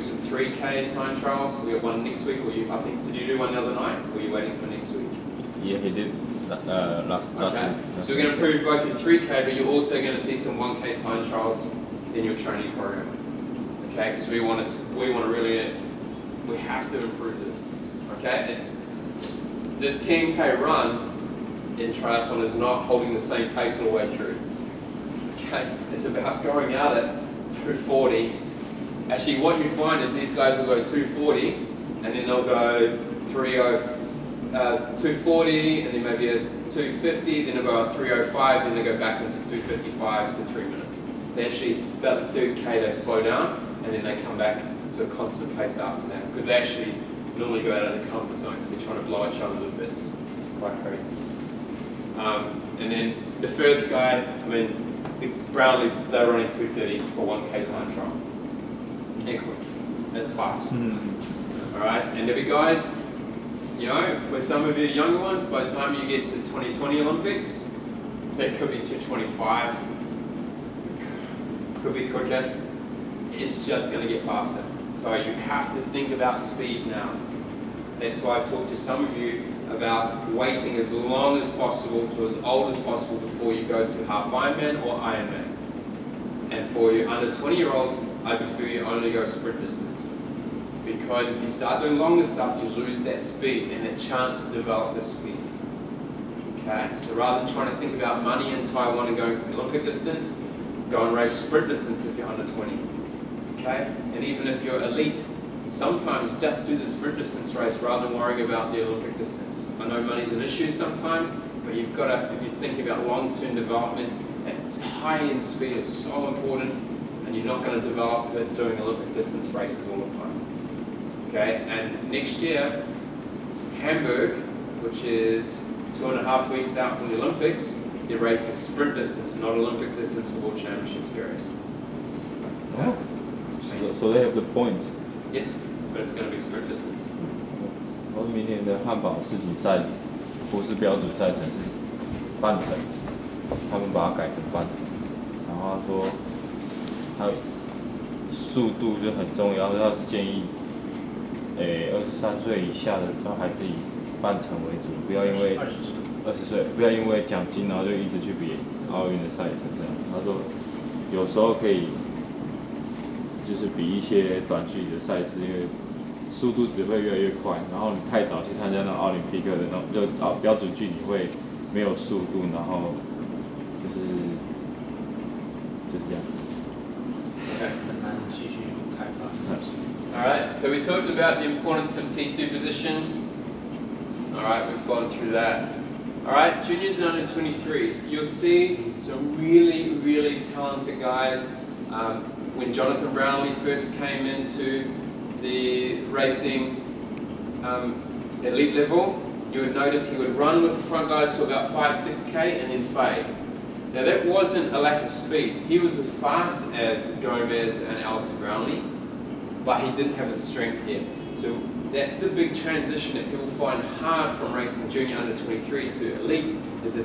some 3K time trials. We got one next week, or I think, did you do one the other night, or are you waiting for next week? Yeah, he did last week. So we're going to improve both your 3K, but you're also going to see some 1K time trials in your training program. Okay, because we want to really, we have to improve this. Okay, it's the 10K run in triathlon is not holding the same pace all the way through. Okay, it's about going out at 240. Actually, what you find is these guys will go 240, and then they'll go 240, and then maybe a 250, then they'll go a 305, then they go back into 255s to 3 minutes. They actually, about the third K, they slow down, and then they come back to a constant pace after that, because they actually normally go out of their comfort zone because they're trying to blow each other to bits. It's quite crazy. And then the first guy, I mean, the Brownlees, they're running 230 for 1K time trial. And quick. That's fast. All right, and the big guys, you know, for some of you younger ones, by the time you get to 2020 Olympics, that could be 225, could be quicker. It's just going to get faster. So you have to think about speed now. That's why I talked to some of you about waiting as long as possible to as old as possible before you go to half Ironman or Ironman. And for your under 20-year-olds, I prefer you only go sprint distance. Because if you start doing longer stuff, you lose that speed and that chance to develop the speed. Okay? So rather than trying to think about money in Taiwan and going for the Olympic distance, go and race sprint distance if you're under 20. Okay? And even if you're elite, sometimes just do the sprint distance race rather than worrying about the Olympic distance. I know money's an issue sometimes, but you've got to, if you think about long-term development, high-end speed is so important, and you're not going to develop it doing Olympic distance races all the time. Okay, and next year, Hamburg, which is 2.5 weeks out from the Olympics, you're racing sprint distance, not Olympic distance for World Championship Series. Oh. So they have the points. Yes, but it's going to be sprint distance. 然后明年的汉堡世锦赛不是标准赛程，是半程，他们把它改成半程。然后他说，他速度就很重要，他是建议，23岁以下的都还是以半程为主，不要因为20岁，不要因为奖金然后就一直去比奥运的赛程这样。他说，有时候可以。就是比一些短距离的赛事，因为速度只会越来越快，然后你太早去参加那奥林匹克的那种标准距离会没有速度，然后就是这样。Okay. All right. So we talked about the importance of T2 position. All right, we've gone through that. All right, juniors and under 23s. You'll see some really, really talented guys. When Jonathan Brownlee first came into the racing elite level, you would notice he would run with the front guys for about 5-6K and then fade. Now that wasn't a lack of speed. He was as fast as Gomez and Alistair Brownlee, but he didn't have the strength yet. So that's a big transition that people find hard from racing junior under 23 to elite, is they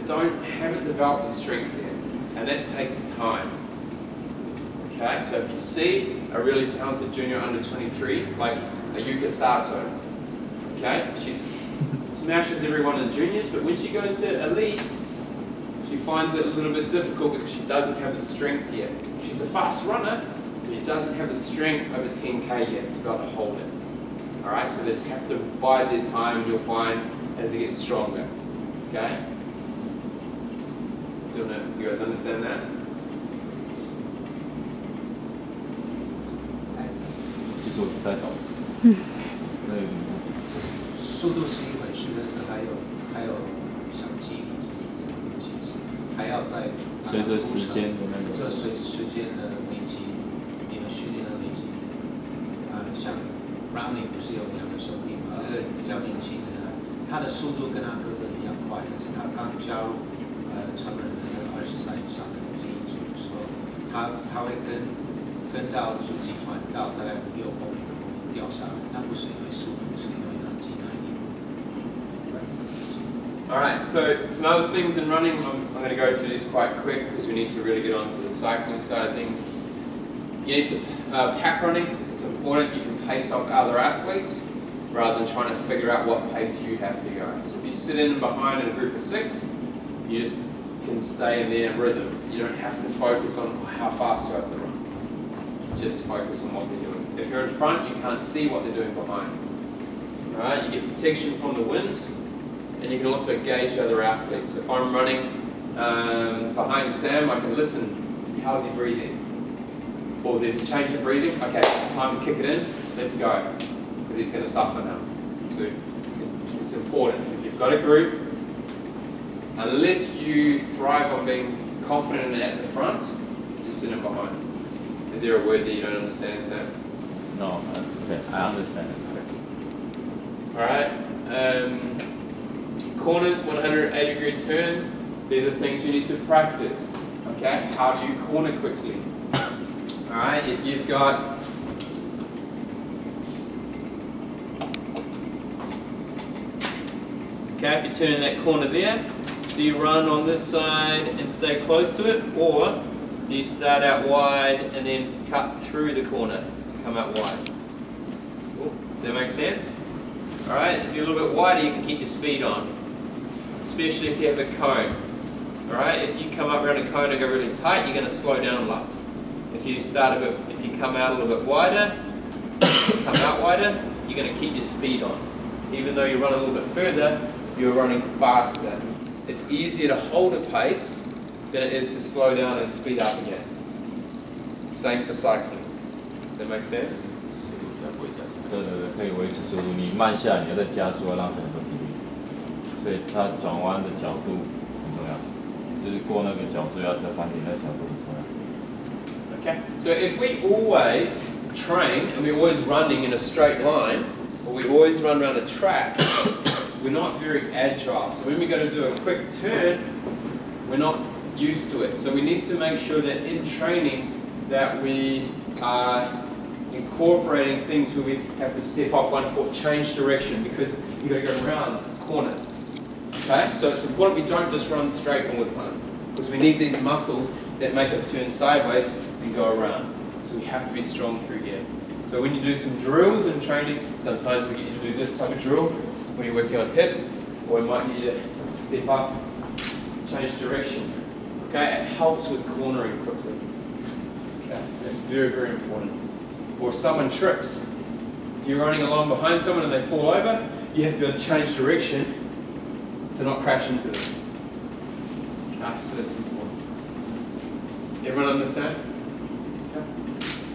haven't developed the strength yet, and that takes time. Okay, so if you see a really talented junior under 23, like Ayuka Sato, okay, she smashes everyone in juniors, but when she goes to elite, she finds it a little bit difficult because she doesn't have the strength yet. She's a fast runner, but she doesn't have the strength over 10K yet to be able to hold it. All right, so they just have to bide their time, and you'll find as they get stronger. Okay, do you guys understand that? 其实我不太懂。速度是一回事，但是还有像肌力这些东西是还要在随着时间的那个。这随时间的累积，你的训练的累积。像 Brownie 不是有2个兄弟嘛，比较年轻的，他的速度跟他哥哥一样快，但是他刚加入成人的那个23以上的精英组的时候，他会跟到主集团到大概5-6公里的后面掉下来，那不是因为速度，是因为他肌耐力。All right, so some other things in running, I'm going to go through this quite quick because we need to really get on to the cycling side of things. You need to, pack running, It's important you can pace off other athletes rather than trying to figure out what pace you have to go. So if you sit in behind in a group of 6, you just can stay in their rhythm. You don't have to focus on how fast you have to run. Just focus on what they're doing. If you're in front, you can't see what they're doing behind. Alright, you get protection from the wind, and you can also gauge other athletes. If I'm running behind Sam, I can listen. How's he breathing? Or there's a change of breathing. Okay, time to kick it in. Let's go. Because he's going to suffer now. So it's important. If you've got a group, unless you thrive on being confident at the front, just sit in behind. Is there a word that you don't understand, Sam? No, okay, I understand. Alright. Corners, 180-degree turns. These are things you need to practice. Okay, how do you corner quickly? Alright, if you've got if you turn that corner there, do you run on this side and stay close to it, or do you start out wide and then cut through the corner and come out wide? Cool. Does that make sense? Alright, if you're a little bit wider, you can keep your speed on, especially if you have a cone. Alright, if you come up around a cone and go really tight, you're going to slow down lots. If you come out a little bit wider, come out wider, you're going to keep your speed on. Even though you run a little bit further, you're running faster. It's easier to hold a pace than it is to slow down and speed up again. Same for cycling. Does that make sense? 对，可以维持速度。你慢下来，你要再加速，要让很多比例。所以它转弯的角度很重要，就是过那个角度要再翻停，那个角度很重要。Okay. So if we always train and we're always running in a straight line, or we always run around a track, we're not very agile. So when we go to do a quick turn, we're not used to it. So we need to make sure that in training that we are incorporating things where we have to step off 1 foot, change direction, because you've got to go around the corner. Okay, so it's important we don't just run straight all the time, because we need these muscles that make us turn sideways and go around. So we have to be strong through here. So when you do some drills in training, sometimes we get you to do this type of drill when you're working on hips, or we might need you to step up, change direction. Okay, it helps with cornering quickly. Okay, that's very, very important. Or if someone trips, if you're running along behind someone and they fall over, you have to be able to change direction to not crash into them. Okay, so that's important. Everyone understand?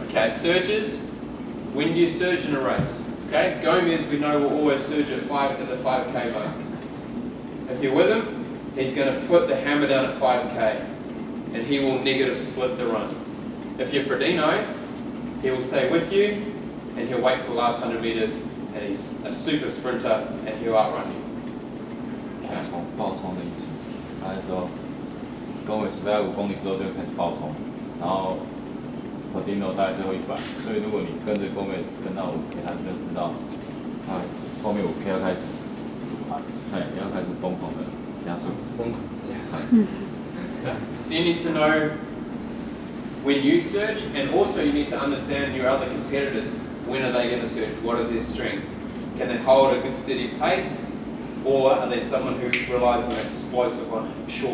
Okay, surges. When do you surge in a race? Okay, Gomez, we know, will always surge at the 5K mark. If you're with him, he's going to put the hammer down at 5K, and he will negative split the run. If you're Frodeno, he will stay with you, and he'll wait for the last 100 meters, and he's a super sprinter, and he'll outrun you. 爆冲的意思，他是说，跟我15公里之后就开始爆冲，然后Frodeno大概最后100，所以如果你跟着Gomez跟到5K，他就知道，后面5K 要开始，要开始疯狂的加速，疯狂加速。So you need to know when you surge, and also you need to understand your other competitors. When are they going to surge? What is their strength? Can they hold a good steady pace, or are they someone who relies on explosive on short